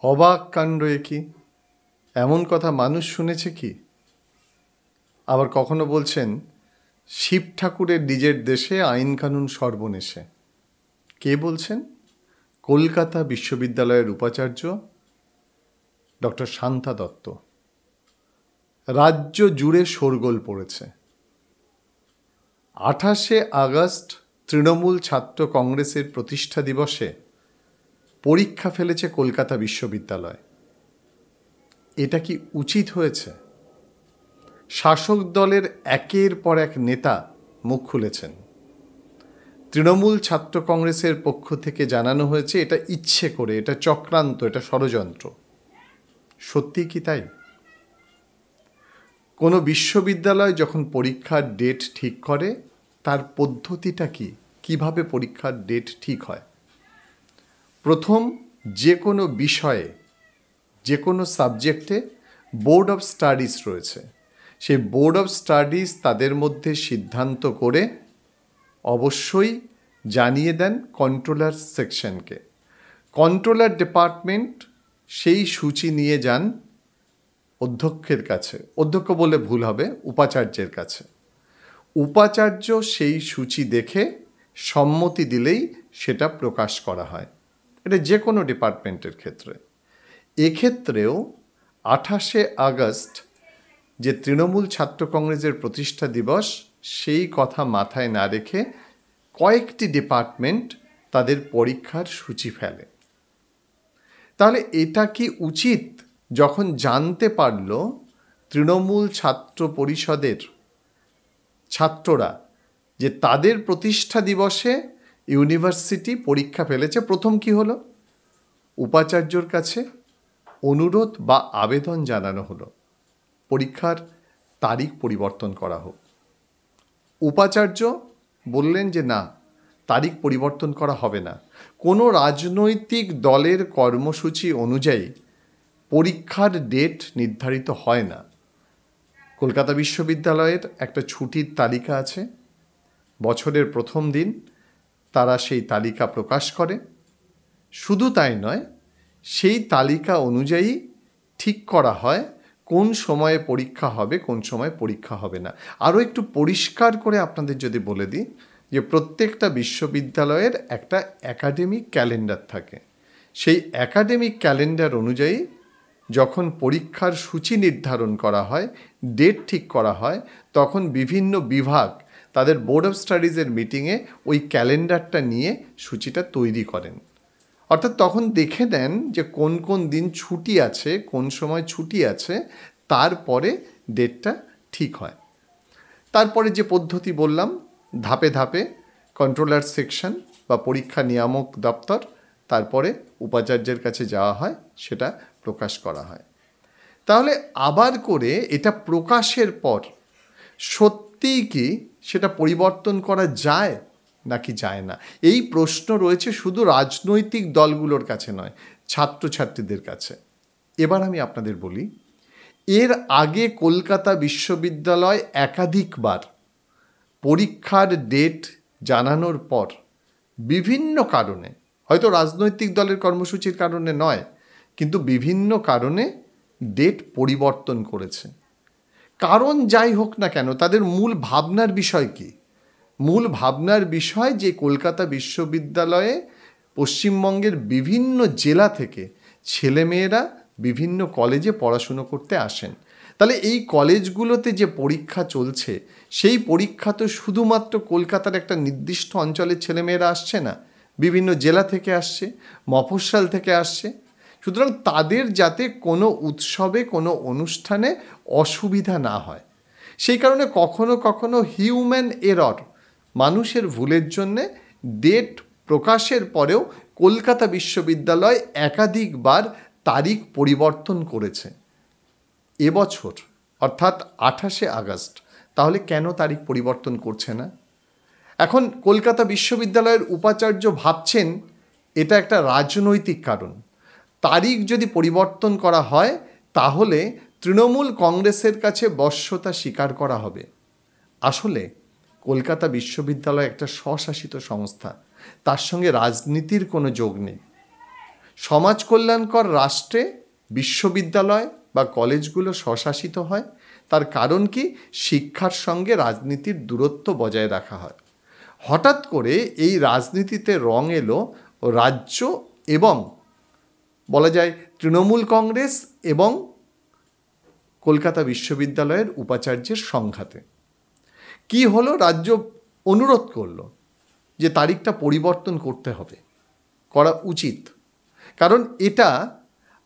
অবাক কাণ্ড এ কি! এমন কথা মানুষ শুনেছে কি? আবার কখনো বলছেন শিব ঠাকুরের নিজের দেশে আইন কানুন সর্বনেশে। কে বলছেন? কলকাতা বিশ্ববিদ্যালয়ের উপাচার্য ডক্টর শান্তা দত্ত। রাজ্য জুড়ে শোরগোল পড়েছে। 28শে আগস্ট তৃণমূল ছাত্র কংগ্রেসের প্রতিষ্ঠা দিবসে পরীক্ষা ফেলেছে কলকাতা বিশ্ববিদ্যালয়। এটা কি উচিত হয়েছে? শাসক দলের একের পর এক নেতা মুখ খুলেছেন। তৃণমূল ছাত্র কংগ্রেসের পক্ষ থেকে জানানো হয়েছে এটা ইচ্ছে করে, এটা চক্রান্ত, এটা ষড়যন্ত্র। সত্যি কি তাই? কোনো বিশ্ববিদ্যালয় যখন পরীক্ষার ডেট ঠিক করে তার পদ্ধতিটা কি? কিভাবে পরীক্ষার ডেট ঠিক হয়? প্রথম, যে কোনো বিষয়ে, যে কোনো সাবজেক্টে বোর্ড অফ স্টাডিজ রয়েছে। সেই বোর্ড অফ স্টাডিজ তাদের মধ্যে সিদ্ধান্ত করে অবশ্যই জানিয়ে দেন কন্ট্রোলার সেকশনকে। কন্ট্রোলার ডিপার্টমেন্ট সেই সূচি নিয়ে যান অধ্যক্ষের কাছে। অধ্যক্ষ বলে ভুল হবে, উপাচার্যের কাছে। উপাচার্য সেই সূচি দেখে সম্মতি দিলেই সেটা প্রকাশ করা হয়। এটা যে কোনো ডিপার্টমেন্টের ক্ষেত্রে। এক্ষেত্রেও 28শে আগস্ট যে তৃণমূল ছাত্র কংগ্রেসের প্রতিষ্ঠা দিবস, সেই কথা মাথায় না রেখে কয়েকটি ডিপার্টমেন্ট তাদের পরীক্ষার সূচি ফেলে। তাহলে এটা কি উচিত? যখন জানতে পারল তৃণমূল ছাত্র পরিষদের ছাত্ররা যে তাদের প্রতিষ্ঠা দিবসে ইউনিভার্সিটি পরীক্ষা ফেলেছে, প্রথম কি হলো? উপাচার্যর কাছে অনুরোধ বা আবেদন জানানো হলো পরীক্ষার তারিখ পরিবর্তন করা হোক। উপাচার্য বললেন যে না, তারিখ পরিবর্তন করা হবে না। কোনো রাজনৈতিক দলের কর্মসূচি অনুযায়ী পরীক্ষার ডেট নির্ধারিত হয় না। কলকাতা বিশ্ববিদ্যালয়ের একটা ছুটির তালিকা আছে। বছরের প্রথম দিন তারা সেই তালিকা প্রকাশ করে। শুধু তাই নয়, সেই তালিকা অনুযায়ী ঠিক করা হয় কোন সময়ে পরীক্ষা হবে, কোন সময়ে পরীক্ষা হবে না। আরও একটু পরিষ্কার করে আপনাদের যদি বলে দিই যে প্রত্যেকটা বিশ্ববিদ্যালয়ের একটা একাডেমিক ক্যালেন্ডার থাকে। সেই একাডেমিক ক্যালেন্ডার অনুযায়ী যখন পরীক্ষার সূচি নির্ধারণ করা হয়, ডেট ঠিক করা হয়, তখন বিভিন্ন বিভাগ তাদের বোর্ড অফ স্টাডিজের মিটিংয়ে ওই ক্যালেন্ডারটা নিয়ে সূচিটা তৈরি করেন। অর্থাৎ তখন দেখে নেন যে কোন কোন দিন ছুটি আছে, কোন সময় ছুটি আছে, তারপরে ডেটটা ঠিক হয়। তারপরে যে পদ্ধতি বললাম, ধাপে ধাপে কন্ট্রোলার সেকশন বা পরীক্ষা নিয়ামক দপ্তর, তারপরে উপাচার্যের কাছে যাওয়া হয়, সেটা প্রকাশ করা হয়। তাহলে আবার করে এটা প্রকাশের পর সত্যিই কি সেটা পরিবর্তন করা যায় নাকি যায় না? এই প্রশ্ন রয়েছে শুধু রাজনৈতিক দলগুলোর কাছে নয়, ছাত্রছাত্রীদের কাছে। এবার আমি আপনাদের বলি, এর আগে কলকাতা বিশ্ববিদ্যালয় একাধিকবার পরীক্ষার ডেট জানানোর পর বিভিন্ন কারণে, হয়তো রাজনৈতিক দলের কর্মসূচির কারণে নয়, কিন্তু বিভিন্ন কারণে ডেট পরিবর্তন করেছে। কারণ যাই হোক না কেন, তাদের মূল ভাবনার বিষয় কি? মূল ভাবনার বিষয় যে কলকাতা বিশ্ববিদ্যালয়ে পশ্চিমবঙ্গের বিভিন্ন জেলা থেকে ছেলেমেয়েরা বিভিন্ন কলেজে পড়াশুনো করতে আসেন। তাহলে এই কলেজগুলোতে যে পরীক্ষা চলছে, সেই পরীক্ষা তো শুধুমাত্র কলকাতার একটা নির্দিষ্ট অঞ্চলের ছেলেমেয়েরা আসছে না, বিভিন্ন জেলা থেকে আসছে, মফস্বল থেকে আসছে। সুতরাং তাদের যাতে কোনো উৎসবে, কোনো অনুষ্ঠানে অসুবিধা না হয়, সেই কারণে কখনো কখনো হিউম্যান এরর, মানুষের ভুলের জন্যে ডেট প্রকাশের পরেও কলকাতা বিশ্ববিদ্যালয় একাধিকবার তারিখ পরিবর্তন করেছে। এবছর অর্থাৎ 28শে আগস্ট তাহলে কেন তারিখ পরিবর্তন করছে না? এখন কলকাতা বিশ্ববিদ্যালয়ের উপাচার্য ভাবছেন এটা একটা রাজনৈতিক কারণ। তারিখ যদি পরিবর্তন করা হয় তাহলে তৃণমূল কংগ্রেসের কাছে বশ্যতা স্বীকার করা হবে। আসলে কলকাতা বিশ্ববিদ্যালয় একটা স্বশাসিত সংস্থা, তার সঙ্গে রাজনীতির কোনো যোগ নেই। সমাজ কল্যাণকর রাষ্ট্রে বিশ্ববিদ্যালয় বা কলেজগুলো স্বশাসিত হয়। তার কারণ কি? শিক্ষার সঙ্গে রাজনীতির দূরত্ব বজায় রাখা হয়। হঠাৎ করে এই রাজনীতিতে রং এলো রাজ্য এবং বলা যায় তৃণমূল কংগ্রেস এবং কলকাতা বিশ্ববিদ্যালয়ের উপাচার্যের সংঘাতে। কি হলো? রাজ্য অনুরোধ করলো যে তারিখটা পরিবর্তন করতে হবে, করা উচিত। কারণ এটা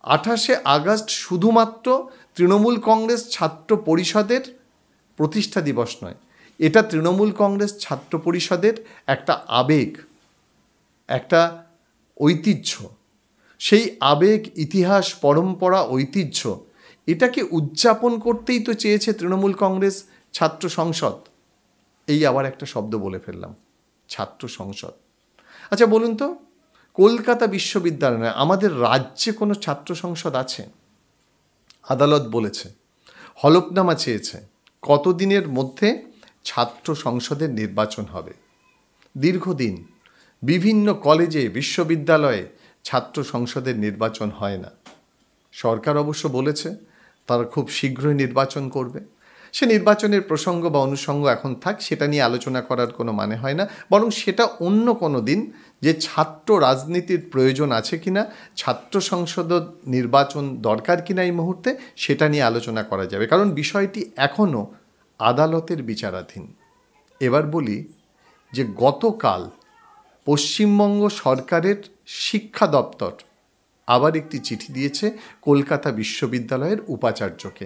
28শে আগস্ট শুধুমাত্র তৃণমূল কংগ্রেস ছাত্র পরিষদের প্রতিষ্ঠা দিবস নয়, এটা তৃণমূল কংগ্রেস ছাত্র পরিষদের একটা আবেগ, একটা ঐতিহ্য। সেই আবেগ, ইতিহাস, পরম্পরা, ঐতিহ্য এটাকে উদযাপন করতেই তো চেয়েছে তৃণমূল কংগ্রেস ছাত্র সংসদ। এই আবার একটা শব্দ বলে ফেললাম, ছাত্র সংসদ। আচ্ছা বলুন তো, কলকাতা বিশ্ববিদ্যালয়ে আমাদের রাজ্যে কোনো ছাত্র সংসদ আছে? আদালত বলেছে, হলফনামা চেয়েছে, কতদিনের মধ্যে ছাত্র সংসদের নির্বাচন হবে। দীর্ঘদিন বিভিন্ন কলেজে, বিশ্ববিদ্যালয়ে ছাত্র সংসদের নির্বাচন হয় না। সরকার অবশ্য বলেছে তারা খুব শীঘ্রই নির্বাচন করবে। সে নির্বাচনের প্রসঙ্গ বা অনুষঙ্গ এখন থাক, সেটা নিয়ে আলোচনা করার কোনো মানে হয় না, বরং সেটা অন্য কোনো দিন যে ছাত্র রাজনীতির প্রয়োজন আছে কিনা, ছাত্র সংসদ নির্বাচন দরকার কিনা এই মুহূর্তে, সেটা নিয়ে আলোচনা করা যাবে, কারণ বিষয়টি এখনও আদালতের বিচারাধীন। এবার বলি যে গতকাল পশ্চিমবঙ্গ সরকারের শিক্ষা দপ্তর আবার একটি চিঠি দিয়েছে কলকাতা বিশ্ববিদ্যালয়ের উপাচার্যকে।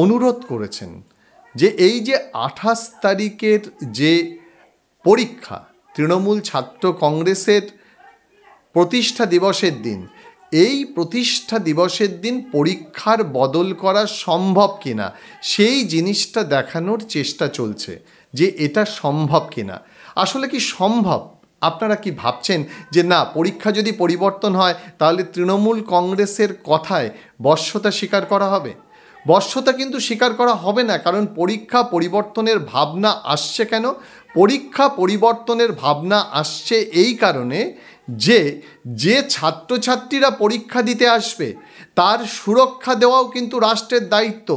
অনুরোধ করেছেন যে এই যে 28 তারিখের যে পরীক্ষা, তৃণমূল ছাত্র কংগ্রেসের প্রতিষ্ঠা দিবসের দিন, এই প্রতিষ্ঠা দিবসের দিন পরীক্ষার বদল করা সম্ভব কিনা সেই জিনিসটা দেখানোর চেষ্টা চলছে যে এটা সম্ভব কিনা। আসলে কি সম্ভব? আপনারা কি ভাবছেন যে না, পরীক্ষা যদি পরিবর্তন হয় তাহলে তৃণমূল কংগ্রেসের কথায় বশ্যতা স্বীকার করা হবে? বশ্যতা কিন্তু স্বীকার করা হবে না, কারণ পরীক্ষা পরিবর্তনের ভাবনা আসছে কেন? পরীক্ষা পরিবর্তনের ভাবনা আসছে এই কারণে যে যে ছাত্রছাত্রীরা পরীক্ষা দিতে আসবে তার সুরক্ষা দেওয়াও কিন্তু রাষ্ট্রের দায়িত্ব।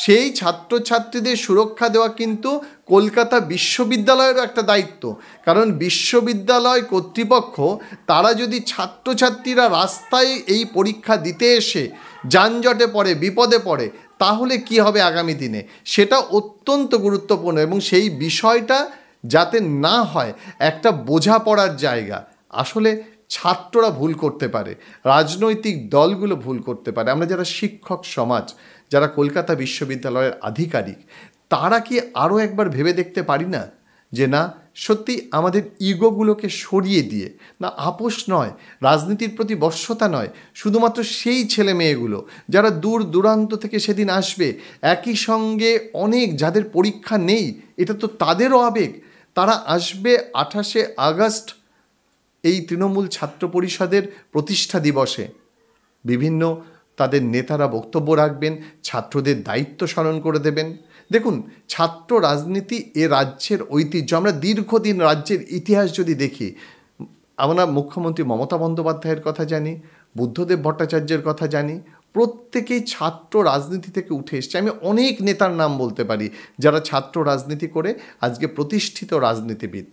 সেই ছাত্রছাত্রীদের সুরক্ষা দেওয়া কিন্তু কলকাতা বিশ্ববিদ্যালয়েরও একটা দায়িত্ব, কারণ বিশ্ববিদ্যালয় কর্তৃপক্ষ তারা যদি ছাত্রছাত্রীরা রাস্তায় এই পরীক্ষা দিতে এসে যানজটে পড়ে, বিপদে পড়ে, তাহলে কি হবে আগামী দিনে, সেটা অত্যন্ত গুরুত্বপূর্ণ। এবং সেই বিষয়টা যাতে না হয় একটা বোঝাপড়ার জায়গা। আসলে ছাত্ররা ভুল করতে পারে, রাজনৈতিক দলগুলো ভুল করতে পারে, আমরা যারা শিক্ষক সমাজ, যারা কলকাতা বিশ্ববিদ্যালয়ের আধিকারিক, তারা কি আরও একবার ভেবে দেখতে পারি না যে না, সত্যি আমাদের ইগোগুলোকে সরিয়ে দিয়ে, না আপোষ নয়, রাজনীতির প্রতি বশ্যতা নয়, শুধুমাত্র সেই ছেলে মেয়েগুলো যারা দূর দূরান্ত থেকে সেদিন আসবে, একই সঙ্গে অনেক যাদের পরীক্ষা নেই, এটা তো তাদেরও আবেগ, তারা আসবে 28শে আগস্ট এই তৃণমূল ছাত্র পরিষদের প্রতিষ্ঠা দিবসে। বিভিন্ন তাদের নেতারা বক্তব্য রাখবেন, ছাত্রদের দায়িত্ব স্মরণ করে দেবেন। দেখুন, ছাত্র রাজনীতি এ রাজ্যের ঐতিহ্য। আমরা দীর্ঘদিন রাজ্যের ইতিহাস যদি দেখি, আমরা মুখ্যমন্ত্রী মমতা বন্দ্যোপাধ্যায়ের কথা জানি, বুদ্ধদেব ভট্টাচার্যের কথা জানি, প্রত্যেকেই ছাত্র রাজনীতি থেকে উঠে এসছে। আমি অনেক নেতার নাম বলতে পারি যারা ছাত্র রাজনীতি করে আজকে প্রতিষ্ঠিত রাজনীতিবিদ।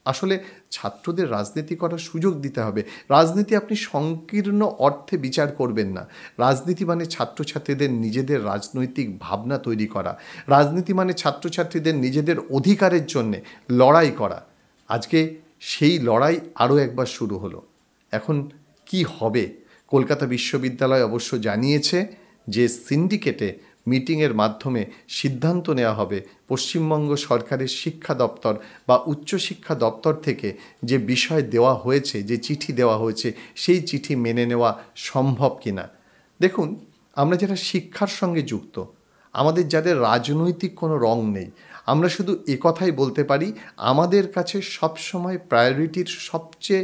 আসলে ছাত্রদের রাজনীতি করার সুযোগ দিতে হবে। রাজনীতি আপনি সংকীর্ণ অর্থে বিচার করবেন না। রাজনীতি মানে ছাত্রছাত্রীদের নিজেদের রাজনৈতিক ভাবনা তৈরি করা, রাজনীতি মানে ছাত্রছাত্রীদের নিজেদের অধিকারের জন্যে লড়াই করা। আজকে সেই লড়াই আরও একবার শুরু হলো। এখন কি হবে? কলকাতা বিশ্ববিদ্যালয় অবশ্য জানিয়েছে যে সিন্ডিকেটে মিটিংয়ের মাধ্যমে সিদ্ধান্ত নেওয়া হবে পশ্চিমবঙ্গ সরকারের শিক্ষা দপ্তর বা উচ্চশিক্ষা দপ্তর থেকে যে বিষয় দেওয়া হয়েছে, যে চিঠি দেওয়া হয়েছে, সেই চিঠি মেনে নেওয়া সম্ভব কিনা। দেখুন, আমরা যারা শিক্ষার সঙ্গে যুক্ত, আমাদের যাদের রাজনৈতিক কোনো রং নেই, আমরা শুধু একথাই বলতে পারি, আমাদের কাছে সবসময় প্রায়োরিটির সবচেয়ে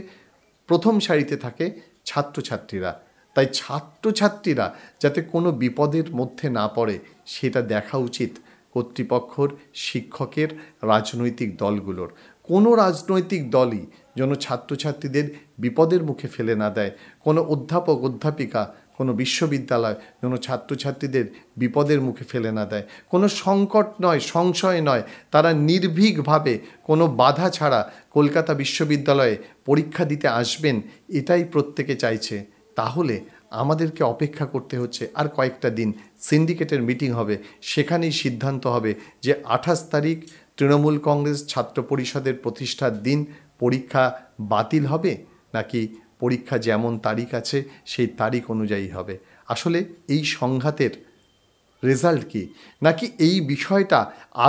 প্রথম সারিতে থাকে ছাত্রছাত্রীরা। তাই ছাত্রছাত্রীরা যাতে কোনো বিপদের মধ্যে না পড়ে সেটা দেখা উচিত কর্তৃপক্ষর, শিক্ষকের, রাজনৈতিক দলগুলোর। কোনো রাজনৈতিক দলই যেন ছাত্রছাত্রীদের বিপদের মুখে ফেলে না দেয়, কোনো অধ্যাপক অধ্যাপিকা কোনো বিশ্ববিদ্যালয় যেন ছাত্রছাত্রীদের বিপদের মুখে ফেলে না দেয়। কোনো সংকট নয়, সংশয় নয়, তারা নির্ভীকভাবে কোনো বাধা ছাড়া কলকাতা বিশ্ববিদ্যালয়ে পরীক্ষা দিতে আসবেন, এটাই প্রত্যেকে চাইছে। তাহলে আমাদেরকে অপেক্ষা করতে হচ্ছে আর কয়েকটা দিন। সিন্ডিকেটের মিটিং হবে, সেখানেই সিদ্ধান্ত হবে যে 28 তারিখ তৃণমূল কংগ্রেস ছাত্র পরিষদের প্রতিষ্ঠার দিন পরীক্ষা বাতিল হবে, নাকি পরীক্ষা যেমন তারিখ আছে সেই তারিখ অনুযায়ী হবে। আসলে এই সংঘাতের রেজাল্ট কি, নাকি এই বিষয়টা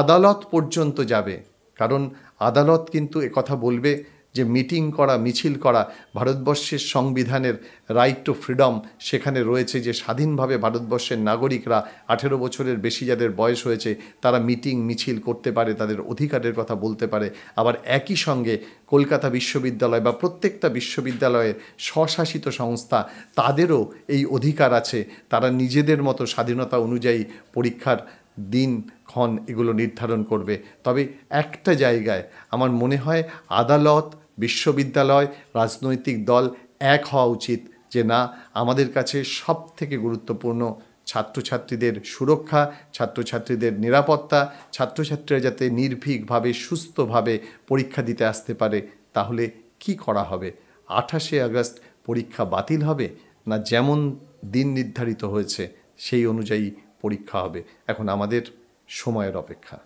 আদালত পর্যন্ত যাবে? কারণ আদালত কিন্তু একথা বলবে যে মিটিং করা, মিছিল করা ভারতবর্ষের সংবিধানের রাইট টু ফ্রিডম, সেখানে রয়েছে যে স্বাধীনভাবে ভারতবর্ষের নাগরিকরা 18 বছরের বেশি যাদের বয়স হয়েছে তারা মিটিং মিছিল করতে পারে, তাদের অধিকারের কথা বলতে পারে। আবার একই সঙ্গে কলকাতা বিশ্ববিদ্যালয় বা প্রত্যেকটা বিশ্ববিদ্যালয়ের স্বশাসিত সংস্থা, তাদেরও এই অধিকার আছে, তারা নিজেদের মতো স্বাধীনতা অনুযায়ী পরীক্ষার দিন ক্ষণ এগুলো নির্ধারণ করবে। তবে একটা জায়গায় আমার মনে হয় আদালত, বিশ্ববিদ্যালয়, রাজনৈতিক দল এক হওয়া উচিত যে না, আমাদের কাছে সব থেকে গুরুত্বপূর্ণ ছাত্রছাত্রীদের সুরক্ষা, ছাত্রছাত্রীদের নিরাপত্তা, ছাত্রছাত্রীরা যাতে নির্ভীকভাবে সুস্থভাবে পরীক্ষা দিতে আসতে পারে। তাহলে কি করা হবে? 28শে আগস্ট পরীক্ষা বাতিল হবে, না যেমন দিন নির্ধারিত হয়েছে সেই অনুযায়ী পরীক্ষা হবে? এখন আমাদের সময়ের অপেক্ষা।